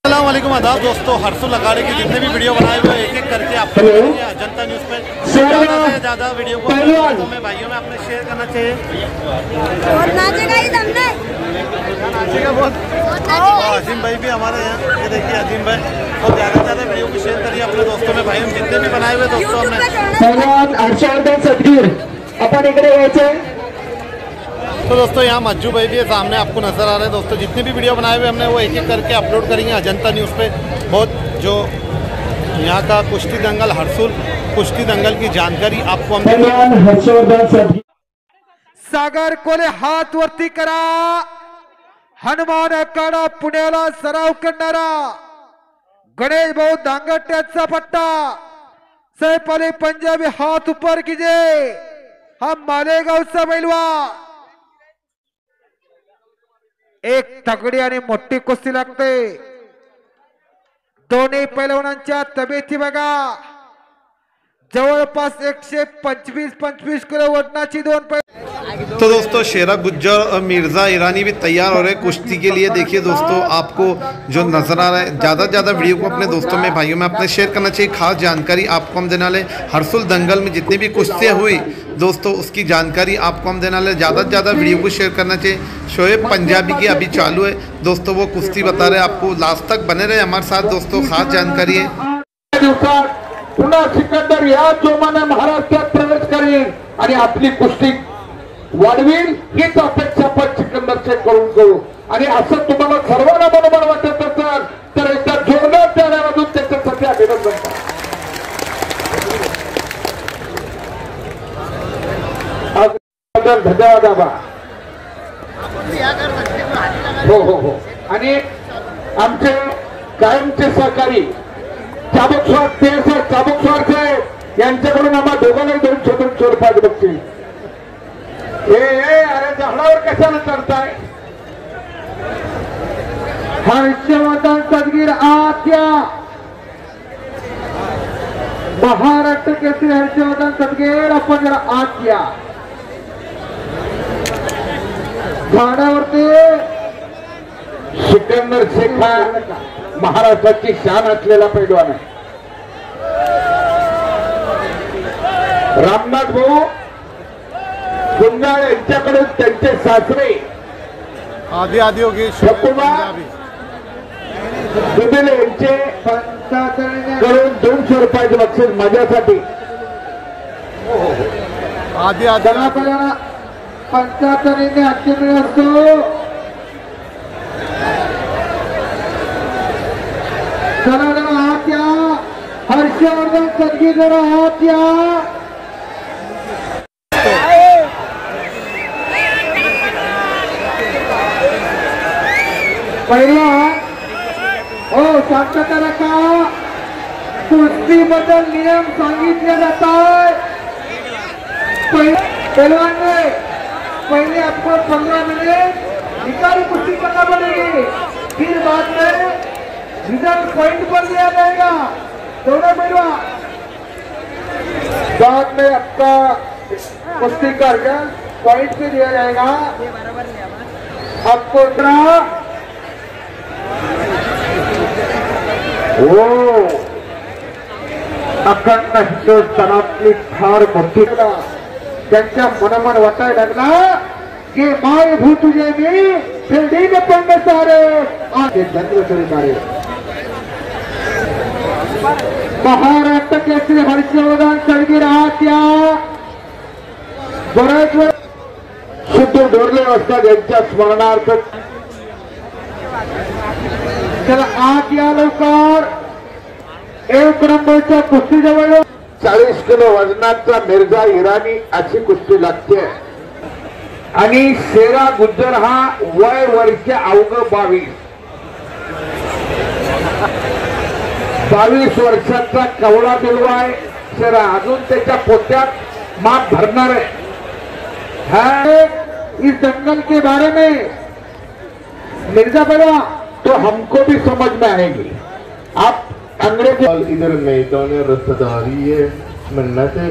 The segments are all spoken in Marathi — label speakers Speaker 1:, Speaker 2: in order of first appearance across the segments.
Speaker 1: अस्सलाम वालेकुम आदाब दोस्तों, हर्सुल अखाड़े के जितने भी वीडियो बनाए हुए एक एक करके आप जनता न्यूज़ पे ज़्यादा से ज़्यादा वीडियो को में भाइयों में अपने शेयर करना चाहिए। अजीम भाई भी हमारे यहाँ, ये देखिए अजीम भाई, और ज़्यादा से ज़्यादा वीडियो को शेयर करिए अपने दोस्तों में भाइयों जितने भी बनाए हुए दोस्तों हमने। तो दोस्तों यहाँ मज्जू भाई भी सामने आपको नजर आ रहे हैं दोस्तों, जितने भी वीडियो बनाए हुए हमने वो एक एक करके अपलोड करेंगे अजंता न्यूज़ पे। बहुत जो यहाँ का कुश्ती दंगल, हर्सुल कुश्ती दंगल की जानकारी आपको हम
Speaker 2: सागर कोले हात वरती करा, हनुमान अखाडा पुण्याला सराव करणारा गणेश भाऊ दांगट्याचा पट्टा, सैफ अली पंजाबी हात ऊपर कीजिए, हम मालेगावचा बैलवा। एक तगडी आणि मोठी कुस्ती लागते, दोन्ही पैलवानांच्या तब्येती बघा, जवळपास 125 किलो वजनाची दोन
Speaker 1: तो दोस्तों शेरा गुज्जर और मिर्जा ईरानी भी तैयार हो रहे हैं कुश्ती के लिए। देखिए दोस्तों आपको जो नजर आ रहा है, ज़्यादा से ज़्यादा वीडियो को अपने दोस्तों में भाइयों में अपने शेयर करना चाहिए। खास जानकारी आपको हम देने वाले, हर्सुल दंगल में जितनी भी कुश्तियाँ हुई दोस्तों उसकी जानकारी आपको हम देने वाले। ज़्यादा से ज़्यादा वीडियो को शेयर करना चाहिए। शोएब पंजाबी की अभी चालू है दोस्तों, वो कुश्ती बता रहे हैं आपको, लास्ट तक बने रहे हमारे साथ दोस्तों, खास जानकारी है।
Speaker 3: पुन्हा सिकंदर या जोमाने महाराष्ट्रात प्रवेश करेल आणि आपली कुस्ती वाढवेल हीच अपेक्षा पण सिकंदरचे करून करू। आणि असं तुम्हाला सर्वांना बरोबर वाटत असेल तर एकदा जोरदार टाळ्या वाजवून त्याच्यासाठी अभिनंदन करा। धन्यवाद आबा। हो आणि आमचे कायमचे सहकारी चाबुक स्वार साहेब यांच्याकडून आम्हा दोघांना 200 रुपये बघतील। अरे झाडावर कशाला चढताय? हर्षवर्धन सदगीर आत्या, महाराष्ट्र केसरी हर्षवर्धन सदगीर, आपण जरा आत्या झाडावरती सिकंदर शेख हा महाराष्ट्राची शान असलेला पैलवान आहे। रामनाथ भाऊ गुंजाळ यांच्याकडून त्यांचे सासरे
Speaker 1: आधी आधी होगी
Speaker 3: दुबेले यांचे करून 200 रुपयाचे बक्षीस माझ्यासाठी।
Speaker 1: आधी आधी
Speaker 3: पंचाहत्तरीने आजचे असतो। चला जरा हात या, हर्षवर्धन सदगीर जरा हात या। पहिला हो शांतता रखा, कुस्तीबद्दल नियम सांगितले जातात। पहलवान पहले आपको 15 मिनट निकाली कुश्ती करना पड़ेगी, फिर बाद में रिजल्ट पॉइंट पर दिया जाएगा। दोनों पहलवान बाद में आपका कुश्ती का रिजल्ट पॉइंट पे दिया जाएगा। आपको इतना अखंड हिंदुस्थानातली फार मोठी त्यांच्या मनोमन वाटायला लागला की माय भू तुझे मी फिरडीने पण सारे आगे जन्म सारे। महाराष्ट्र केसरी हर्षवर्धन सदगीर आत्या बऱ्याच वेळ शुद्ध डोरले असतात यांच्या स्मरणार्थ। चला आत या लवकर। एक नंबरच्या कुस्ती जवळ 40 किलो वजनाचा मिर्जा इराणी अशी कुस्ती लागते आणि शेरा गुज्जर हा वय वर्ष अवघ 22 वर्षाचा कवळा बिलवा आहे शेरा, अजून त्याच्या पोत्यात माप भरणार है। इस दंगल के बारे में मिर्जा बड़ा तो हमको भी समझ में आएगी। आप अंग्रेजी
Speaker 4: इधर मैदान रस्तदारी है, मिन्नत है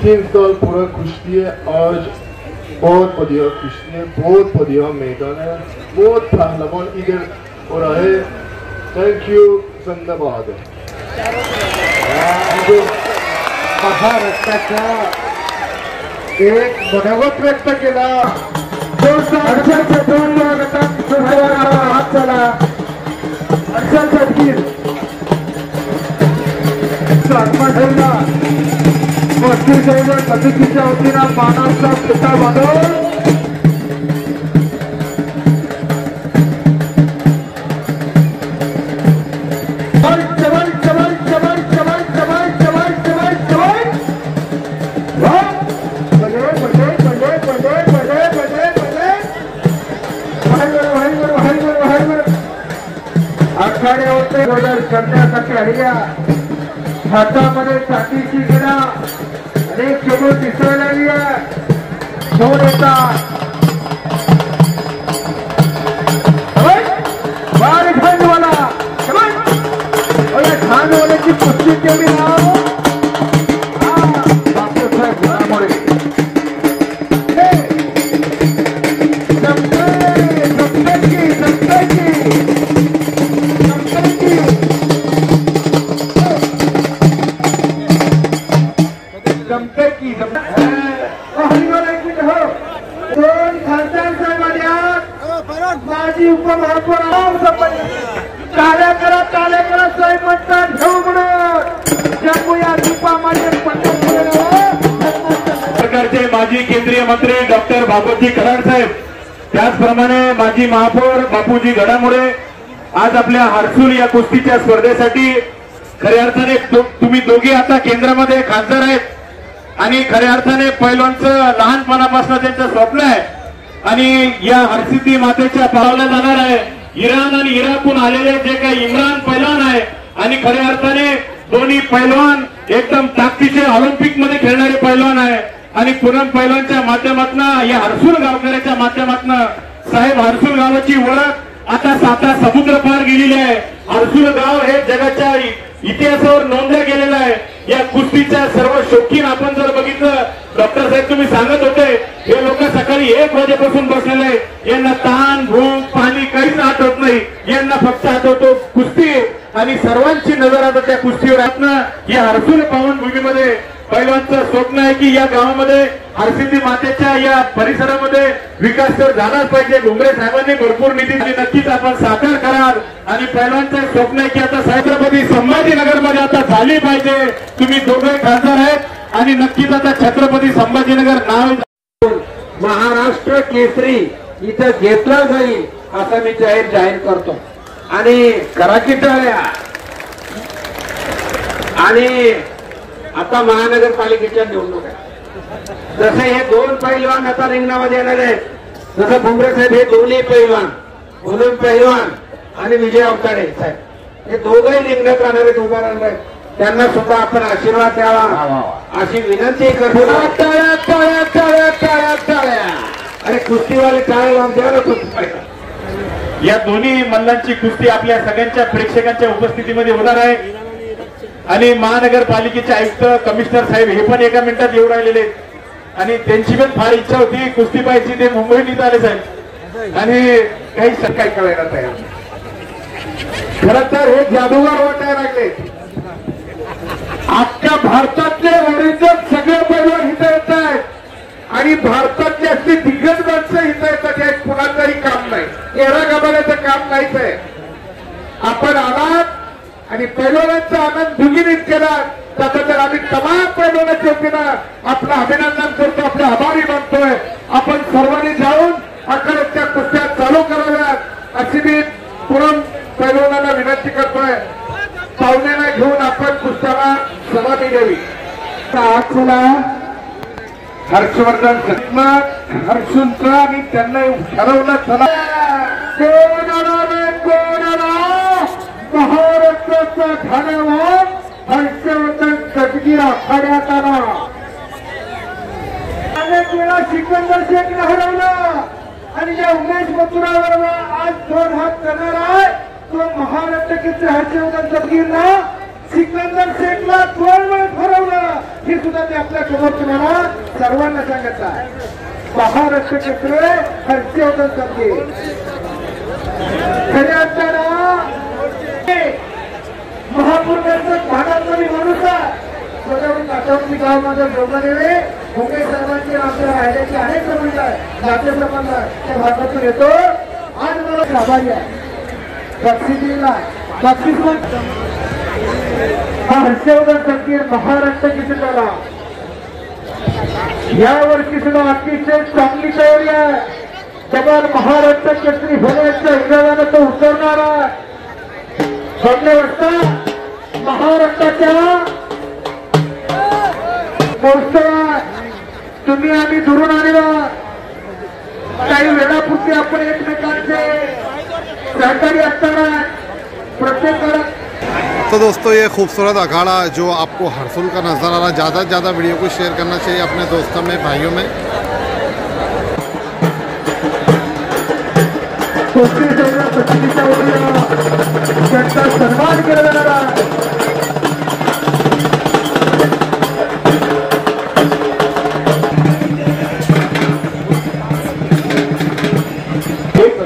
Speaker 4: 3 साल पूरा कुश्ती है। आज बहुत बढ़िया कुश्ती है, बहुत बढ़िया मैदान है, बहुत पहलवान इधर और आए थैंक यू धन्यवाद.
Speaker 2: महाराष्ट्राचा एक मनोगत व्यक्त केला. हात चला अक्षर सदगीर ठेवला. पस्तीस समितीच्या वतीनं मानाचा पिता बांधव आखाड्यावरती बदल करण्यासाठी आलेल्या हातामध्ये चाकीची गिरा अनेक समोर दिसायला लागली आहे. दोन येतात खानवाला खानवाल्याची कुस्ती केली नाव बापूसाहेब घोडामोडे. दोन खासदार साहेब आल्या. माजी उपमहापौर टाळ्या करा साहेब म्हणतात घेऊ म्हणून जम्मूया दीपा माझे
Speaker 5: सरकारचे माजी केंद्रीय मंत्री डॉक्टर बापूजी कराड साहेब, त्याचप्रमाणे माजी महापौर बापूजी घडामोडे आज आपल्या हर्सुल या कुस्तीच्या स्पर्धेसाठी खऱ्या अर्थाने तुम्ही दोघे आता केंद्रामध्ये खासदार आहेत आणि खऱ्या अर्थाने पैलवानचं लहानपणापासून त्यांचं स्वप्न आहे आणि या हरसिद्धी मातेच्या पावला जाणार आहे. इराण आणि इराकहून आलेले जे काही इम्रान पैलवान आहे आणि खऱ्या अर्थाने दोन्ही पैलवान एकदम ताकदीचे ऑलिम्पिक मध्ये खेळणारे पैलवान आहे आणि पूनम पैलवानच्या माध्यमातून या हर्सुल गावकऱ्याच्या माध्यमातून साहेब हर्सुल गावाची ओळख आता साता समुद्र पार गेलेली आहे. हर्सुल गाव हे जगाच्या इतिहासावर नोंदलं गेलेलं आहे. या कुस्तीच्या सर्व शौकीन आपण जर बघितलं, डॉक्टर साहेब तुम्ही सांगत होते हे लोक सकाळी 1 वाजेपासून बसलेले, यांना ताण भूक पाणी काहीच आठवत नाही, यांना फक्त आठवतो कुस्ती आणि सर्वांची नजर आता त्या कुस्तीवर आहे. या हर्सुल पावनभूमीमध्ये पैलवानचं स्वप्न आहे की या गावामध्ये हरसिद्धी मातेच्या या परिसरामध्ये विकास तर झालाच पाहिजे. डोंगरे साहेबांनी भरपूर निधी दिली, नक्कीच आपण साकार कराल आणि पैलवानचं स्वप्न आहे की आता छत्रपती संभाजीनगर मध्ये आता झाली पाहिजे. तुम्ही दोघे खासदार आहेत आणि नक्कीच आता छत्रपती संभाजीनगर नाव
Speaker 2: महाराष्ट्र केसरी इथं घेतला जाईल असं मी जाहीर करतो. आणि करा की टाळ्या. आणि आता महानगरपालिकेच्या निवडणुका जसे हे 2 पैलवान आता रिंगणामध्ये येणार आहेत, जसं भुमरे साहेब हे दोन्ही पैलवान मुलीम पैलवान आणि विजय अवताडे साहेब हे दोघंही रिंगणात राहणार आहेत, उभा राहणार आहेत. त्यांना सुद्धा आपण आशीर्वाद द्यावा अशी विनंती करतो. टाळ्या टाळ्या टाळ्या टाळ्या टाळ्या. अरे कुस्तीवाले टाळ्या लावून द्या ना कुस्ती.
Speaker 5: या दोन्ही मल्लांची कुस्ती आपल्या सगळ्यांच्या प्रेक्षकांच्या उपस्थितीमध्ये होणार आहे आणि महानगरपालिकेचे आयुक्त कमिशनर साहेब हे पण एका मिनिटात येऊ राहिलेले आणि त्यांची पण फार इच्छा होती कुस्ती पाहायची. ते मुंबईत आले साहेब आणि काही
Speaker 2: काय कळायला तयार. खरं तर हे जादूगार वाटायला लागले. अख्ख्या भारतातले ओरिजिनल सगळे पैलवान इथं येत आहेत आणि भारतातली अशी दिग्गज माणसं इथं येतात. हे कुणाचंही काम नाही, एरा गबाड्याचं काम नाहीच आहे. आपण आलात आणि पैलवानांचा आनंद दुगिनीत केला त्याचा तर आम्ही तमाम पैलवानाच्या वतीनं आपलं अभिनंदन करतो, आपले आभारी मानतोय. आपण सर्वांनी जाऊन आखाड्याच्या कुस्त्या चालू कराव्यात अशी मी पूनम पैलवानाला विनंती करतोय. पाहुण्यांना घेऊन आपण कुस्त्याला समाधी द्यावी. आजला हर्षवर्धन हर्षुलचा आणि त्यांना ठरवलं चला महाराष्ट्राचा घाण्यावर हर्षवर्धन सदगीर आखाड्यात आला. अनेक वेळा सिकंदर शेखला हरवलं आणि ज्या उमेश मथुरावर आज 2 हात करणार आहे तो महाराष्ट्र केसरी हर्षवर्धन सदगीरला सिकंदर शेखला 2 वेळेस हरवलं. हे सुद्धा ते आपल्या समोर तुम्हाला सर्वांना सांगत आहे. महाराष्ट्र केसरी हर्षवर्धन सदगीर खऱ्या अर्थानं गाव माझं जोगनेवे मुंगे साहेबांची आमच्या राहिल्याची अनेक संबंध आहे, नातेसंबंध आहे, त्या भागातून येतो. आज मला आभारी आहे बक्षिसीला बक्षीस हा हर्षवर्धन संकीर महाराष्ट्र केसरीला या वर्षी सुद्धा अतिशय चांगली तयारी आहे. जबाल महाराष्ट्र केसरी होण्याच्या हिरावानं तो उतरणार आहे. मागल्या वर्षा महाराष्ट्राच्या महोत्सवात तुम्ही आम्ही दुरून आलेला काही वेळापुरती आपण एकमेकांचे सहकारी असताना प्रत्येक
Speaker 1: तो दोस्तों ये खूबसूरत अखाड़ा जो आपको हरसुल का नज़र आ रहा है, ज़्यादा से ज़्यादा वीडियो को शेयर करना चाहिए अपने दोस्तों में, भाइयों में.
Speaker 2: सन्मान केला जाणार आहे.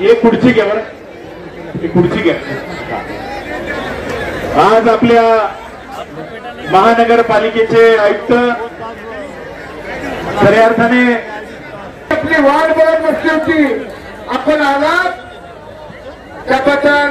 Speaker 5: एक खुर्ची घ्या बरं, एक खुर्ची घ्या. आज आपल्या महानगरपालिकेचे आयुक्त खऱ्या अर्थाने
Speaker 2: आपली वाट बघत बसली होती. आपण आलात त्याबद्दल